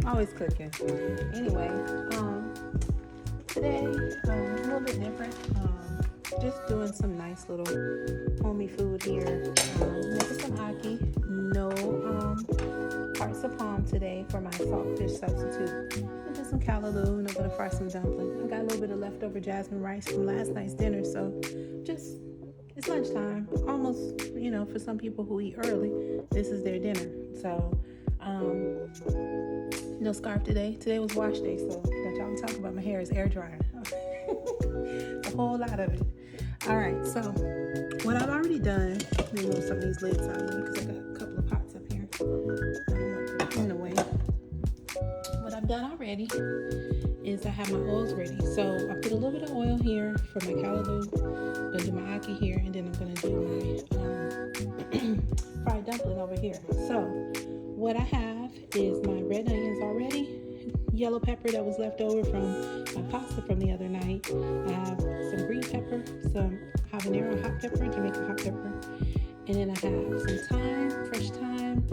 Always cooking. Anyway, today a little bit different. Just doing some nice little homey food here. Making some ackee. No hearts of palm today for my saltfish substitute. And just some callaloo, and I'm gonna fry some dumplings. I got a little bit of leftover jasmine rice from last night's dinner, so just it's lunchtime. Almost, for some people who eat early, this is their dinner. So, no scarf today. Today was wash day, so that y'all can talk about. My hair is air drying. A whole lot of it. All right, so what I've already done, let me move some of these lids out of the way because I got a couple of pots up here. I don't want them in the way. What I've done already is I have my oils ready. So I put a little bit of oil here for my callaloo. I'm gonna do my ackee here, and then I'm gonna do my fried dumpling over here. So what I have is my red onions already, yellow pepper that was left over from my pasta from the other night. I have some green pepper, some habanero hot pepper, Jamaican hot pepper, and then I have some thyme, fresh thyme.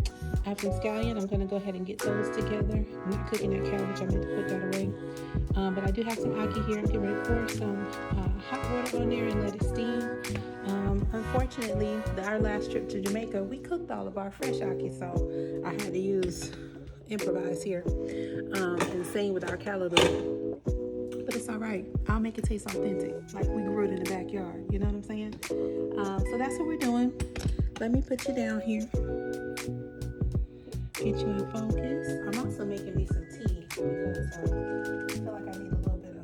I have some scallion. I'm going to go ahead and get those together. I'm not cooking that cabbage. I meant to put that away. But I do have some ackee here. I'm getting ready to pour some hot water on there and let it steam. Unfortunately, our last trip to Jamaica, we cooked all of our fresh ackee, so I had to improvise here. And same with our callaloo. But it's all right. I'll make it taste authentic, like we grew it in the backyard. You know what I'm saying? So that's what we're doing. Let me put you down here. Get you in focus. I'm also making me some tea because I feel like I need a little bit of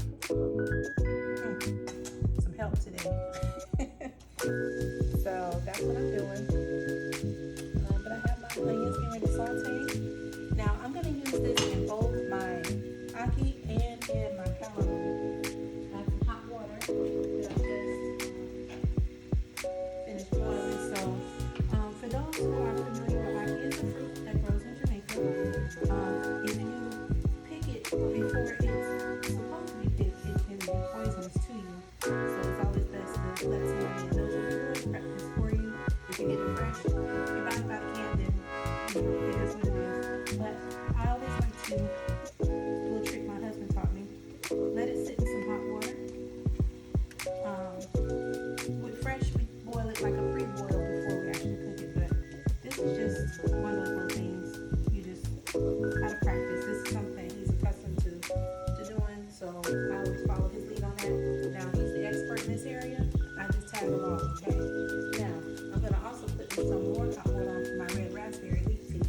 some help today. So that's what I'm doing. But I have my onions getting ready to saute. Now I'm going to use this in both my ackee and in my callaloo. I have some hot water that I just finished boiling. So for those who are familiar with ackee, it's a fruit that grows in Jamaica. If you pick it before it's supposed to be picked, it can be poisonous to you. So it's always best to let somebody that knows what they're doing prep this for you. If you get it fresh, if you buy it by the can, then it is what it is. But I always like to do a trick my husband taught me. Let it sit in some hot water. With fresh, we boil it like a pre-boil before we actually cook it. But this is just one of those things you just out of practice. This is something he's accustomed to doing, so I always follow his lead on that. Now he's the expert in this area. I just tag along. Okay. Now I'm gonna also put some more hot water on my red raspberry leaf tea.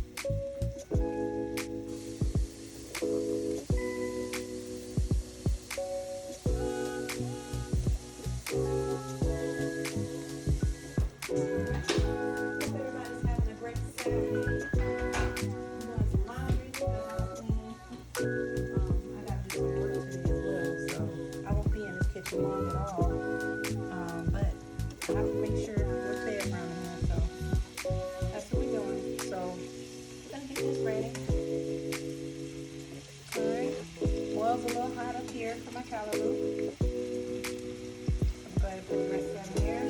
Long at all, but I have to make sure we're fed around here, so that's what we're doing. So I'm gonna get this ready. Alright, oil's a little hot up here for my callaloo. I'm going to put the rest of that in there.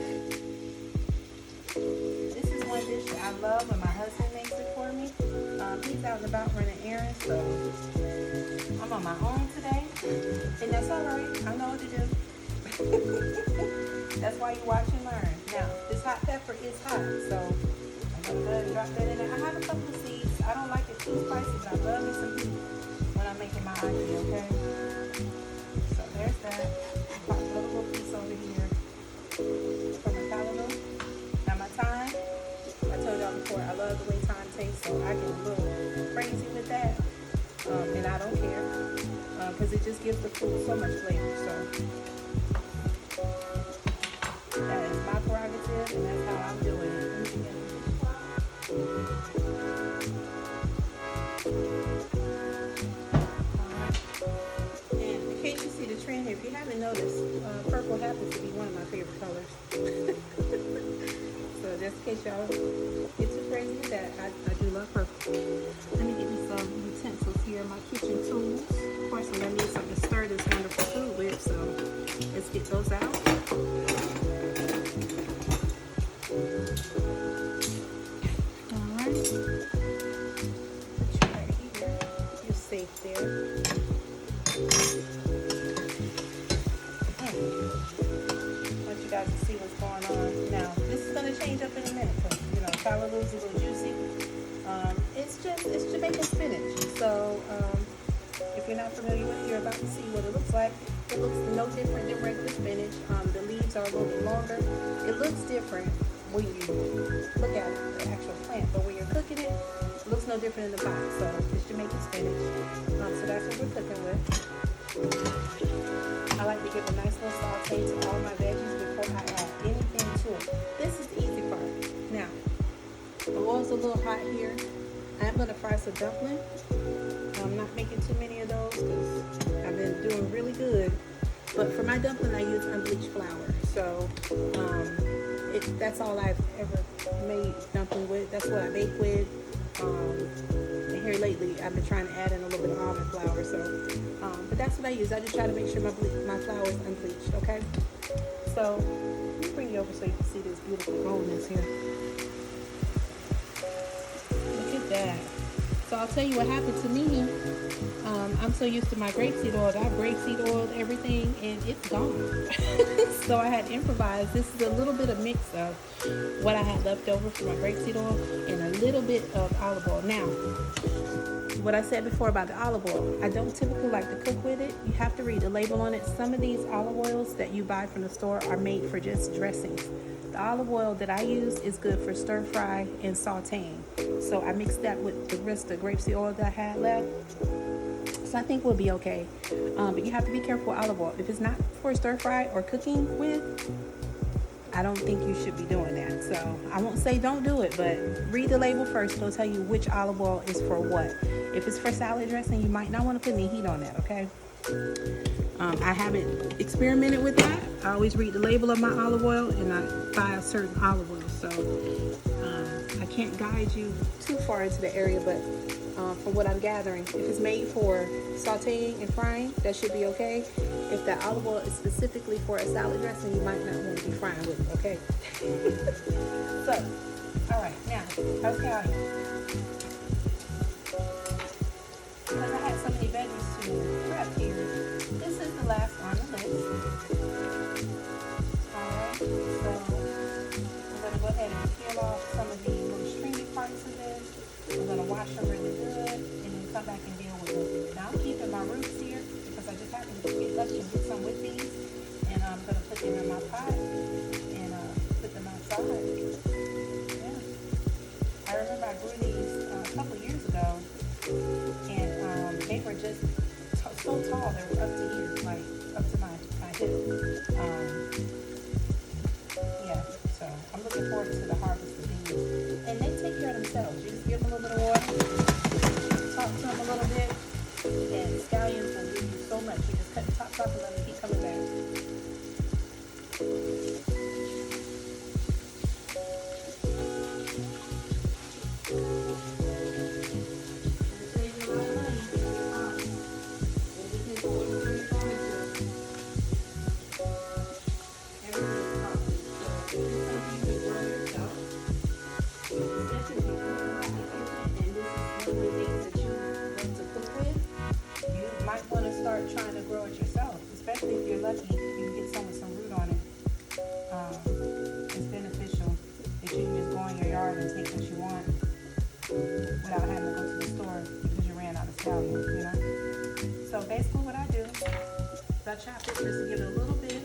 This is one dish that I love when my husband makes it for me. He's out and about running errands, so I'm on my own today, and that's alright. I know what to do. That's why you watch and learn. Now, this hot pepper is hot, so I'm going to go ahead and drop that in there. I have a couple of seeds. I don't like it too spicy, but I love me some heat when I'm making my ackee, okay? So there's that. Pop a little piece over here for my callaloo. Now my thyme, I told y'all before, I love the way thyme tastes, so I get a little crazy with that, and I don't care, because it just gives the food so much flavor, so that is my prerogative, and that's how I'm doing it. Alright. And in case you see the trend here, if you haven't noticed, purple happens to be one of my favorite colors. So just in case y'all get too crazy with that, I do love purple. Let me get me some utensils here, my kitchen tools. Of course, I'm going to need something to stir this wonderful food with, so let's get those out. Alright. Put you right here. Your safe there. Want you guys to see what's going on. Now, this is going to change up in a minute because, you know, Callaloo's a little juicy. It's Jamaican spinach. So, if you're not familiar with it, you're about to see what it looks like. It looks no different than regular spinach. The leaves are a little bit longer. It looks different when you look at the actual plant, but when you're cooking it, it looks no different in the pot. So it's Jamaican spinach. So that's what we're cooking with. I like to give a nice little saute to all my veggies before I add anything to it. This is the easy part. Now, the oil's a little hot here. I'm going to fry some dumplings. I'm not making too many of those because I've been doing really good. But for my dumpling, I use unbleached flour. So that's all I've ever made dumpling with. That's what I bake with. And here lately, I've been trying to add in a little bit of almond flour. So, but that's what I use. I just try to make sure my flour is unbleached. Okay. So let me bring you over so you can see this beautiful goldeness here. Look at that. So I'll tell you what happened to me. I'm so used to my grapeseed oil. I've grapeseed oiled everything and it's gone. So I had improvised. This is a little bit of mix of what I had left over from my grapeseed oil and a little bit of olive oil. Now, what I said before about the olive oil, I don't typically like to cook with it. You have to read the label on it. Some of these olive oils that you buy from the store are made for just dressings. The olive oil that I use is good for stir fry and sauteing. So I mixed that with the rest of the grapeseed oil that I had left. So I think we'll be okay. But you have to be careful with olive oil. If it's not for stir fry or cooking with, I don't think you should be doing that. So I won't say don't do it, but read the label first. It'll tell you which olive oil is for what. If it's for salad dressing, you might not want to put any heat on that, okay? I haven't experimented with that. I always read the label of my olive oil and I buy a certain olive oil. So I can't guide you too far into the area, but from what I'm gathering, if it's made for sauteing and frying, that should be okay. If that olive oil is specifically for a salad dressing, you might not want to be frying with it, okay? So, all right, now, how's Callie? Because I had so many veggies to prep here, this is the last on the list. Alright, so I'm going to go ahead and peel off some of the little stringy parts of this. I'm going to wash them really good and then come back and deal with them. Now I'm keeping my roots here because I just happened to get lucky and get some with these. And I'm going to put them in my pot and put them outside. Yeah. I remember I grew these a couple years ago. And they were just so tall. They were up to here, like up to my hip. Yeah, so I'm looking forward to the harvest of these. And they take care of themselves. You just give them a little bit of water, talk to them a little bit, and scallions will give you so much. You just cut the tops off and let them keep coming back. Trying to grow it yourself, especially if you're lucky, you can get some with some root on it. It's beneficial that you can just go in your yard and take what you want without having to go to the store because you ran out of scallions, you know. So basically what I do is I chop it just to give it a little bit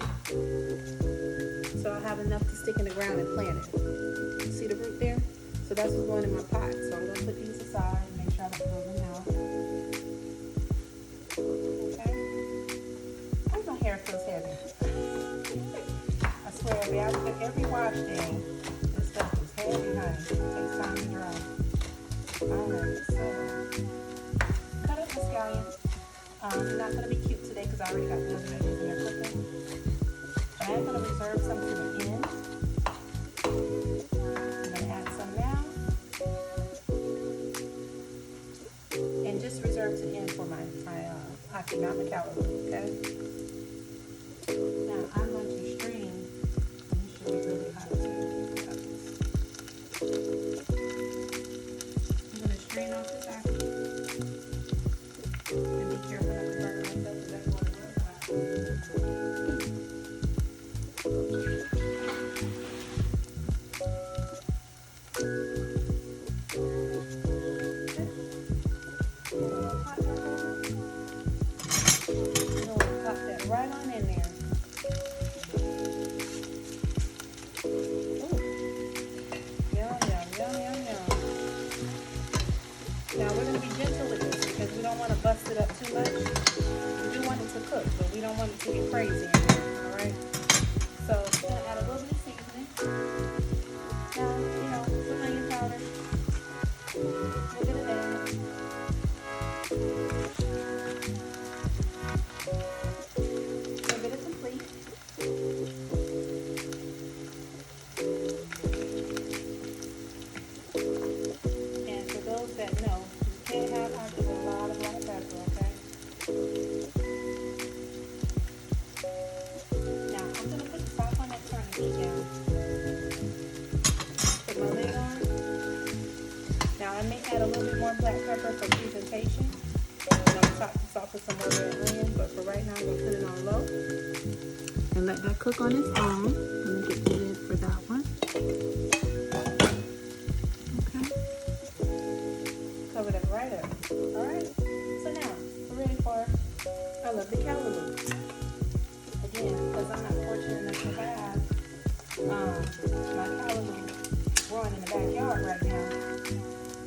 so I have enough to stick in the ground and plant it. See the root there? So that's what's going in my pot. So I'm going to put these aside and make sure I don't throw them out. Hair feels heavy. I swear, every wash day, this stuff is heavy, honey. It takes time to dry. Alright, so cut up the scallions. It's not going to be cute today because I already got the other veggies in there cooking. But I am going to reserve some to the end. I'm going to add some now. And just reserve to the end for my Ackee, not my Callaloo, okay? Now I'm going to strain. Let me show you really how to do this. I'm going to strain off this Ackee. bust it up too much. We do want it to cook, but we don't want it to get crazy in there, all right? So I'm gonna add a little bit of seasoning. Now, you know, some onion powder, a little bit of that. A bit of complete. And for those that know, you can't have hot with a lot of black pepper, okay? Now, I'm going to put the sauce on that turn and heat down. Put my lid on. Now, I may add a little bit more black pepper for presentation. And I'm going to top this off with some more red onion, but for right now, I'm going to put it on low. And let that cook on its own. Let me get the lid for that one. Okay. Cover that right up. Alright. So now, we're ready for I love the callaloo. Again, because I'm not fortunate enough to have my callaloo growing in the backyard right now.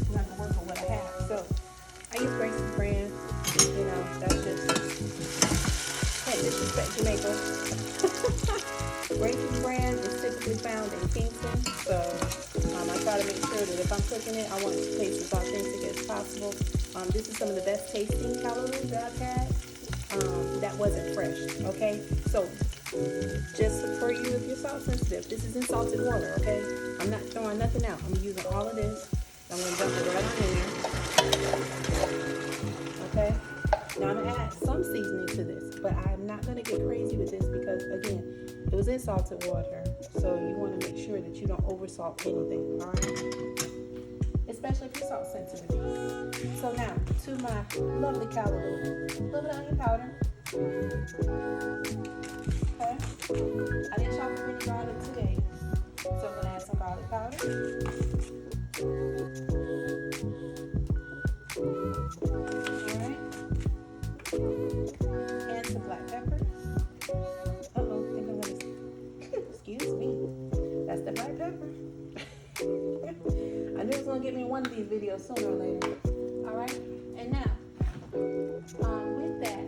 I'm going to work with what I have. So, I use Grace's brand. You know, that's just, can't disrespect Jamaica. Grace's brand is typically found in Kingston, so I try to make sure that if I'm cooking it, I want it to taste as authentic as possible. This is some of the best tasting callaloo that I've had. That wasn't fresh, okay? So, just for you if you're salt sensitive, this is in salted water, okay? I'm not throwing nothing out. I'm using all of this. I'm going to dump it right on in there. Okay? Now, I'm going to add some seasoning to this, but I'm not going to get crazy with this because, again, it was in salted water, so you want to make sure that you don't oversalt anything, all right? Especially if you're salt sensitive. So now, to my lovely callaloo, a little bit of onion powder. Okay? I didn't chop up any garlic today, so I'm going to add some garlic powder. Alright? And some black pepper. Uh-oh, I think I'm going to... Excuse me. That's the black pepper. I knew it was going to get me in one of these videos sooner or later. Alright? And now, with that,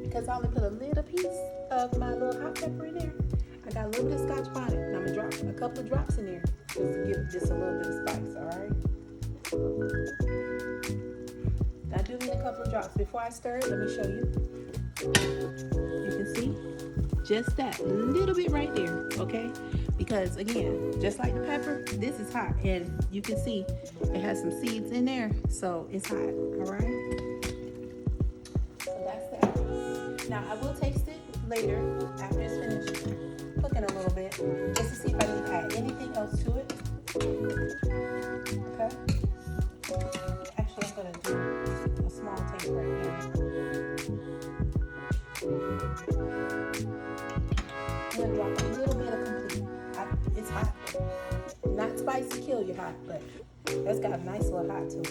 because I only put a little piece of my little hot pepper in there, I got a little bit of Scotch bonnet. And I'm going to drop a couple of drops in there just to give just a little bit of spice, alright? I do need a couple of drops. Before I stir it, let me show you. You can see just that little bit right there, okay? Because again, just like the pepper, this is hot, and you can see it has some seeds in there, so it's hot. All right. So that's that. Now I will taste it later after it's finished cooking a little bit, just to see if I need to add anything else to it. Okay. Actually, I'm gonna do a small taste right here. I'm gonna drop a little bit of complete. It's hot. Not spicy kill you hot, but that's got a nice little hot to it.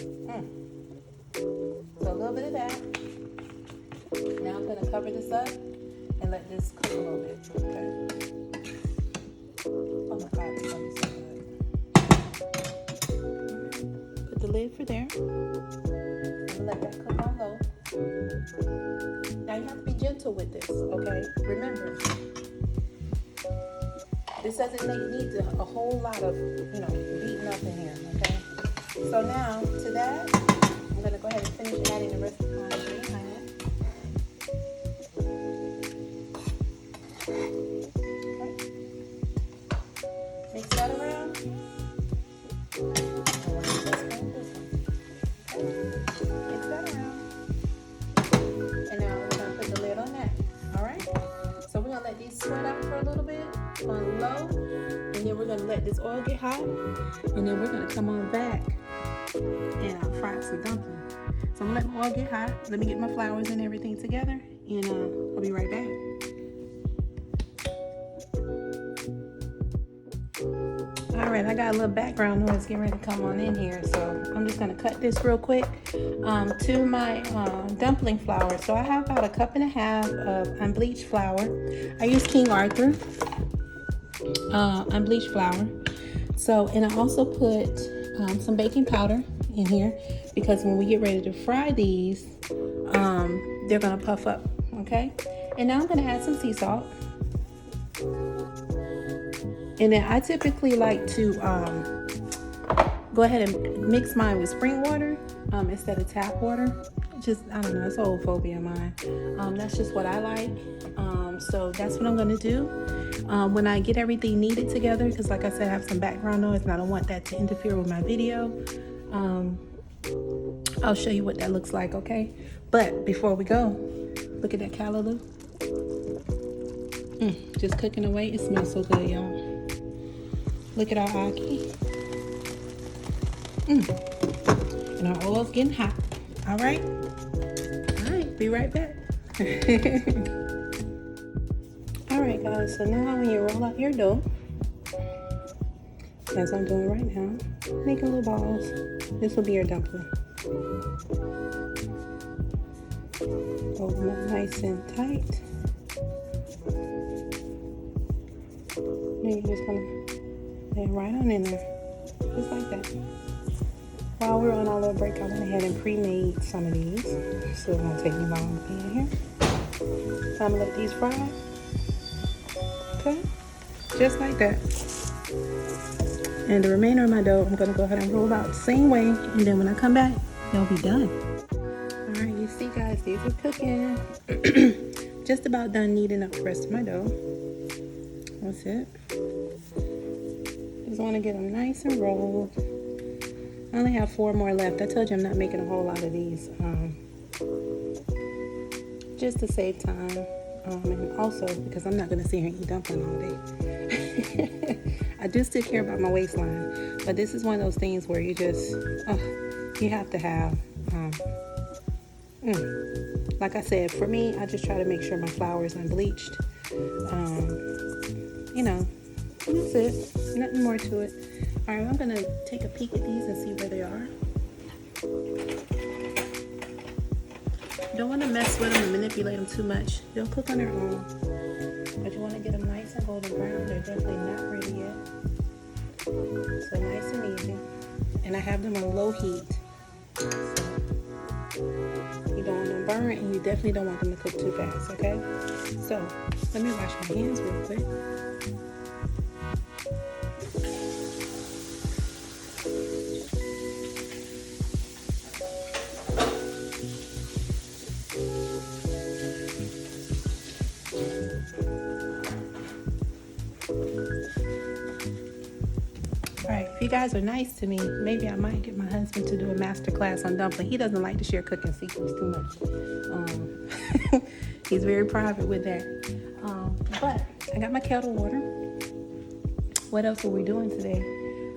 So a little bit of that. Now I'm gonna cover this up and let this cook a little bit. Okay. Oh my God, it's gonna be so good. Put the lid for there. And let that cook on low. Now you have to be gentle with this, okay? Remember, this doesn't need a whole lot of, beating up in here, okay? So now, to that, I'm going to go ahead and finish adding the rest of my ingredients. Okay. Mix that around. Mix that around. And now we're going to put the lid on that, all right? So we're going to let these sweat out for a little bit on low, and then we're going to let this oil get hot, and then we're going to come on back and fry some dumplings. So I'm going to let my oil get hot. Let me get my flours and everything together, and I'll be right back. Alright, I got a little background noise getting ready to come on in here, so I'm just going to cut this real quick to my dumpling flour. So I have about 1.5 cups of unbleached flour. I use King Arthur unbleached flour. So, and I also put some baking powder in here, because when we get ready to fry these, they're gonna puff up, okay? And now I'm gonna add some sea salt. And then I typically like to go ahead and mix mine with spring water instead of tap water. Just, I don't know, it's an old phobia of mine. That's just what I like. So that's what I'm gonna do. When I get everything kneaded together, because like I said, I have some background noise and I don't want that to interfere with my video. I'll show you what that looks like, okay? But before we go, look at that callaloo. Just cooking away. It smells so good, y'all. Look at our ackee. And our oil's getting hot. All right? All right, be right back. All right, guys, so now when you roll out your dough, as I'm doing right now, making little balls. This will be your dumpling. Fold them up nice and tight. Then you're just gonna lay it right on in there, just like that. While we're on our little break, I went ahead and pre-made some of these, so it won't take me long to be in here. So I'm gonna let these fry. Okay, just like that. And the remainder of my dough, I'm gonna go ahead and roll out the same way, and then when I come back, they'll be done. All right, you see, guys, these are cooking. Just about done kneading up the rest of my dough. That's it. Just want to get them nice and rolled. I only have 4 more left. I told you I'm not making a whole lot of these, just to save time, and also because I'm not going to sit here and eat dumpling all day. I do still care about my waistline, but this is one of those things where you just, you have to have, like I said, for me, I just try to make sure my flour is unbleached. You know, that's it. Nothing more to it. All right, I'm gonna take a peek at these and see where they are. Don't want to mess with them and manipulate them too much. They'll cook on their own, but you want to get them nice and golden brown. They're definitely not ready yet. So nice and easy. And I have them on low heat. So you don't want them burnt, and you definitely don't want them to cook too fast, okay? So let me wash my hands real quick. Alright, if you guys are nice to me, maybe I might get my husband to do a master class on dumpling. He doesn't like to share cooking secrets too much. He's very private with that. But I got my kettle water. What else are we doing today?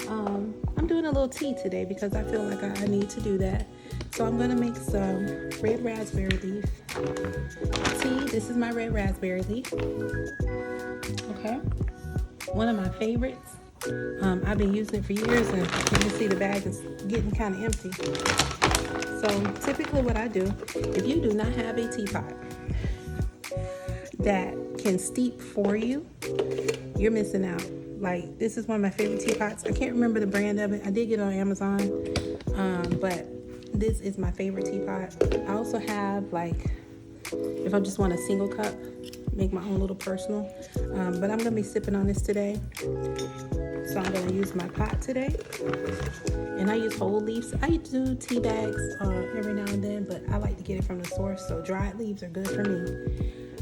I'm doing a little tea today because I feel like I need to do that. So I'm going to make some red raspberry leaf tea. This is my red raspberry leaf. Okay. One of my favorites. I've been using it for years, and you can see the bag is getting kind of empty. So typically what I do, if you do not have a teapot that can steep for you, you're missing out. Like, this is one of my favorite teapots. I can't remember the brand of it. I did get it on Amazon, but this is my favorite teapot. I also have, like, if I just want a single cup, make my own little personal. But I'm gonna be sipping on this today. So I'm gonna use my pot today. And I use whole leaves. I do tea bags every now and then, but I like to get it from the source. So dried leaves are good for me.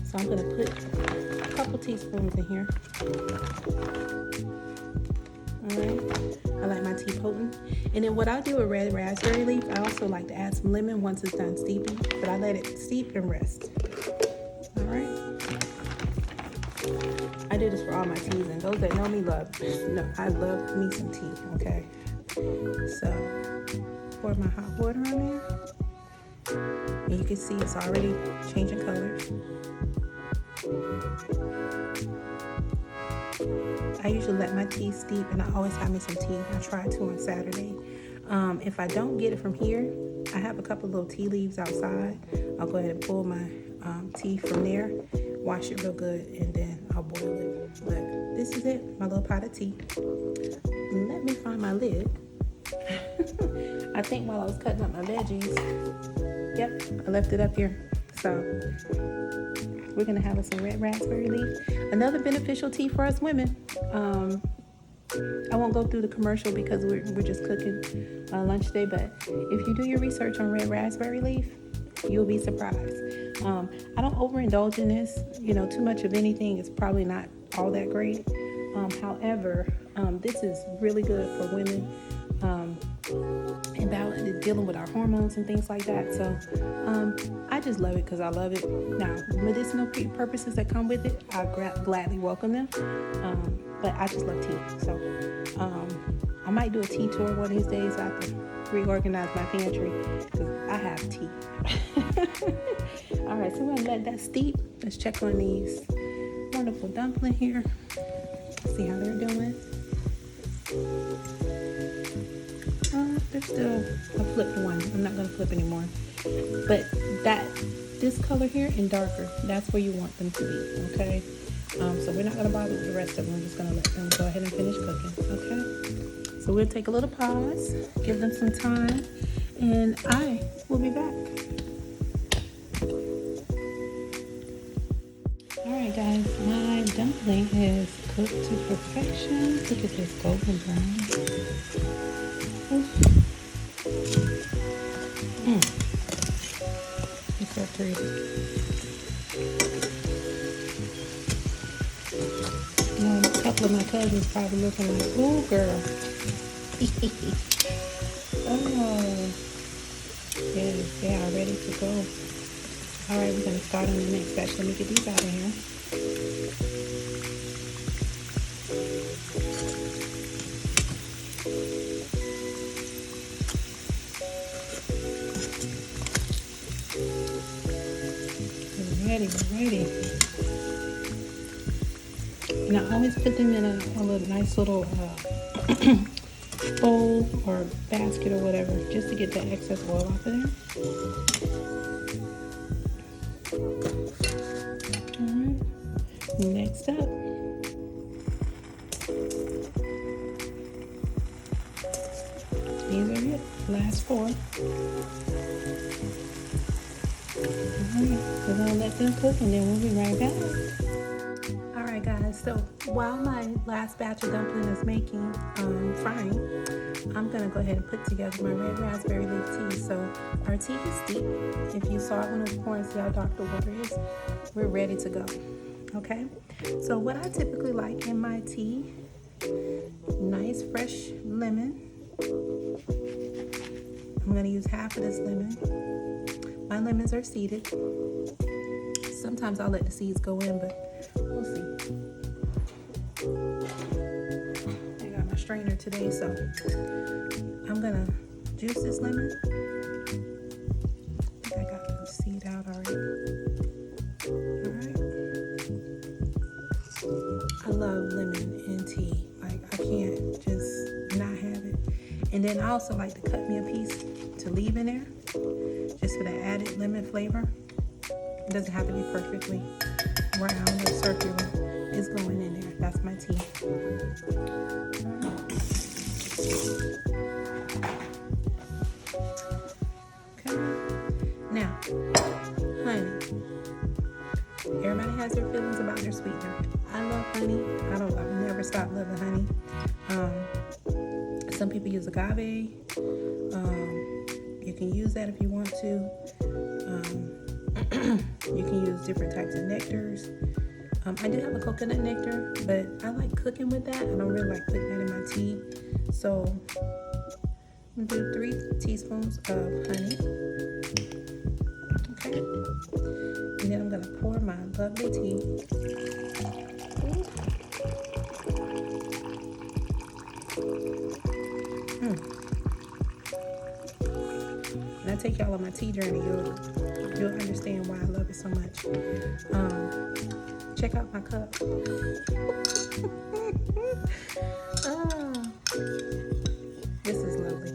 So I'm gonna put a couple teaspoons in here. All right. I like my tea potent. And then what I do with red raspberry leaf, I also like to add some lemon once it's done steeping, but I let it steep and rest. All right. I do this for all my teas, and those that know me love. No, I love me some tea. Okay. So pour my hot water on there, and you can see it's already changing colors. I usually let my tea steep, and I always have me some tea. I try to on Saturday. If I don't get it from here, I have a couple little tea leaves outside. I'll go ahead and pull my tea from there, wash it real good, and then I'll boil it. But this is it, my little pot of tea. Let me find my lid. I think while I was cutting up my veggies, yep, I left it up here. So we're gonna have some red raspberry leaf. Another beneficial tea for us women. I won't go through the commercial because we're just cooking lunch today, but if you do your research on red raspberry leaf, you'll be surprised. I don't overindulge in this. Too much of anything is probably not all that great. However, this is really good for women about dealing with our hormones and things like that. So I just love it because I love it. Now, medicinal purposes that come with it, I gladly welcome them. But I just love tea. So I might do a tea tour one of these days. I have to reorganize my pantry because I have tea. All right, so we're gonna let that steep. Let's check on these wonderful dumplings here. See how they're doing. They're still, I flipped one. I'm not gonna flip anymore. But this color here and darker, that's where you want them to be, okay? So we're not gonna bother with the rest of them. We're just gonna let them go ahead and finish cooking, okay? So we'll take a little pause, give them some time, and I will be back. All right, guys, my dumpling is cooked to perfection. Look at this golden brown. It's so pretty. A couple of my cousins probably looking like, oh, girl. Oh, yes, they are ready to go. All right, we're going to start on the next batch. Let me get these out of here. Ready. And I always put them in a little nice little bowl or basket or whatever, just to get that excess oil off of there. All right. Next up, these are it. Last four. Alright, we're gonna let them cook and then we'll be right back. Alright guys, so while my last batch of dumpling is frying, I'm gonna go ahead and put together my red raspberry leaf tea. So our tea is steep. If you saw it when it was pouring, see how dark the water is? We're ready to go. Okay, so what I typically like in my tea, nice fresh lemon. I'm gonna use half of this lemon. My lemons are seeded. Sometimes I'll let the seeds go in, but we'll see. I got my strainer today, so I'm gonna juice this lemon. I think I got the seed out already. Alright. I love lemon in tea. Like, I can't just not have it. And then I also like to cut me a piece to leave in there, just for the added lemon flavor. It doesn't have to be perfectly round or circular. It's going in there. That's my tea. Okay. Now, honey. Everybody has their feelings about their sweetener. I love honey. I've never stopped loving honey. Some people use agave. You can use that if you want to. You can use different types of nectars. I do have a coconut nectar, but I like cooking with that. I don't really like putting that in my tea. So I'm gonna do 3 teaspoons of honey. Okay. And then I'm gonna pour my lovely tea. When I take y'all on my tea journey, you'll understand why I love it so much. Check out my cup. This is lovely.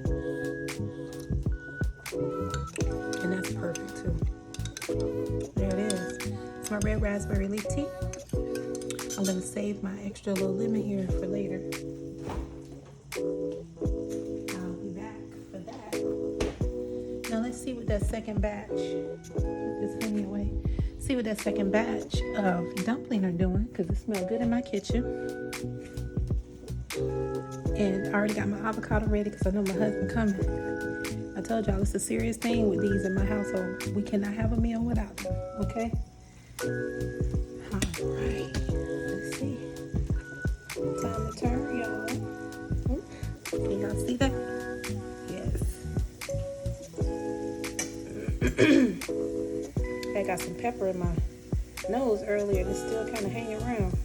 And that's perfect too. There it is. It's my red raspberry leaf tea. I'm gonna save my extra little lemon here for later. I'll be that second batch. Put this honey away. See what that second batch of dumpling are doing, because it smells good in my kitchen. And I already got my avocado ready because I know my husband coming. I told y'all it's a serious thing with these in my household. We cannot have a meal without them, okay? All right, let's see. Time to turn, y'all. Can y'all see that? Yes. I got some pepper in my nose earlier. It's still kind of hanging around.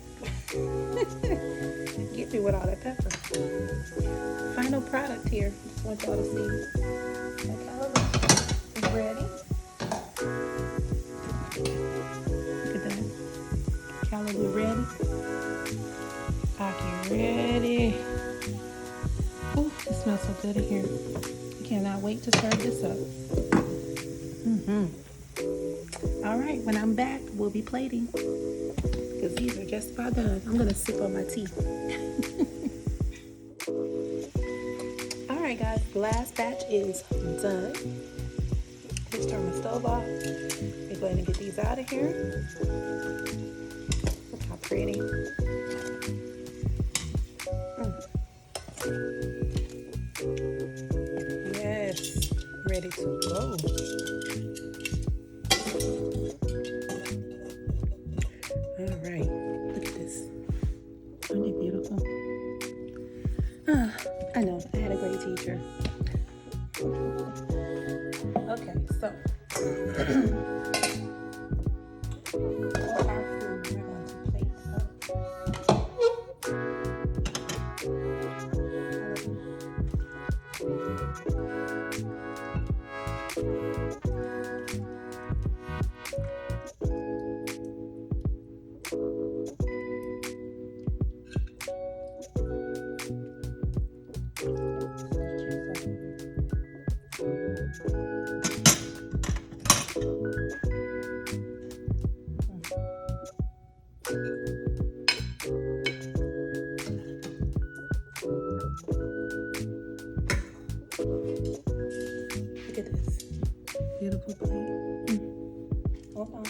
Get me with all that pepper. Final product here. Just want y'all to see. The Callaloo is ready. Look at that. Callaloo ready. Ackee ready. Ooh, it smells so good in here. I cannot wait to serve this up. All right, when I'm back, we'll be plating because these are just about done. I'm gonna sip on my tea. All right, guys, the last batch is done. Let's turn my stove off. We're going to get these out of here. Look how pretty. Yes, ready to go. All right, look at this. Aren't they beautiful? I know, I had a great teacher. Okay, so for our food, we're going to plate up. Look at this beautiful plate. Hold on.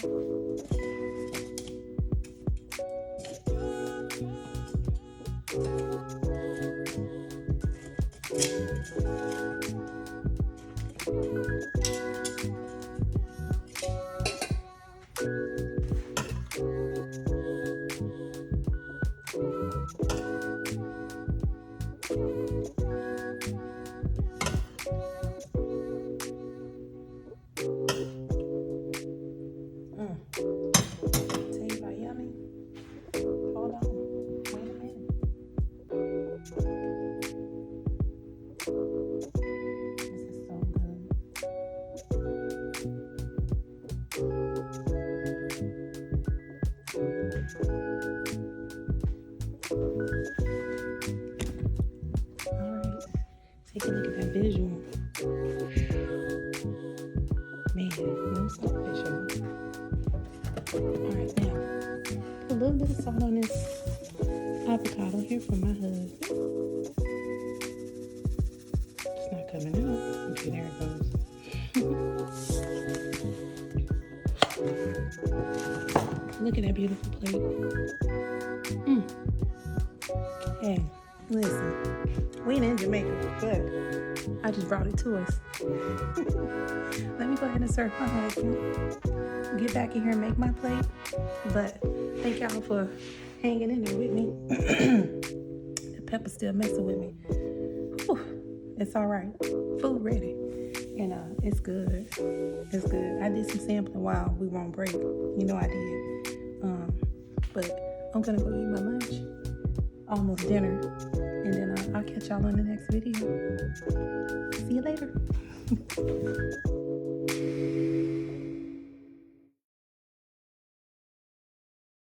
Taste like yummy. Hold on. Wait a minute. This is so good. All right. Take a look at that visual. Man, no starfish. Alright, now put a little bit of salt on this avocado here for my husband. It's not coming out. Okay, there it goes. Look at that beautiful plate. Hey, listen, we ain't in Jamaica, but I just brought it to us. Let me go ahead and serve my husband. Get back in here and make my plate. But thank y'all for hanging in there with me. The pepper's still messing with me. Whew, it's all right. Food ready. You know, it's good. It's good. I did some sampling while we were on break. You know I did. But I'm gonna go eat my lunch. Almost dinner. And then I'll catch y'all on the next video. See you later.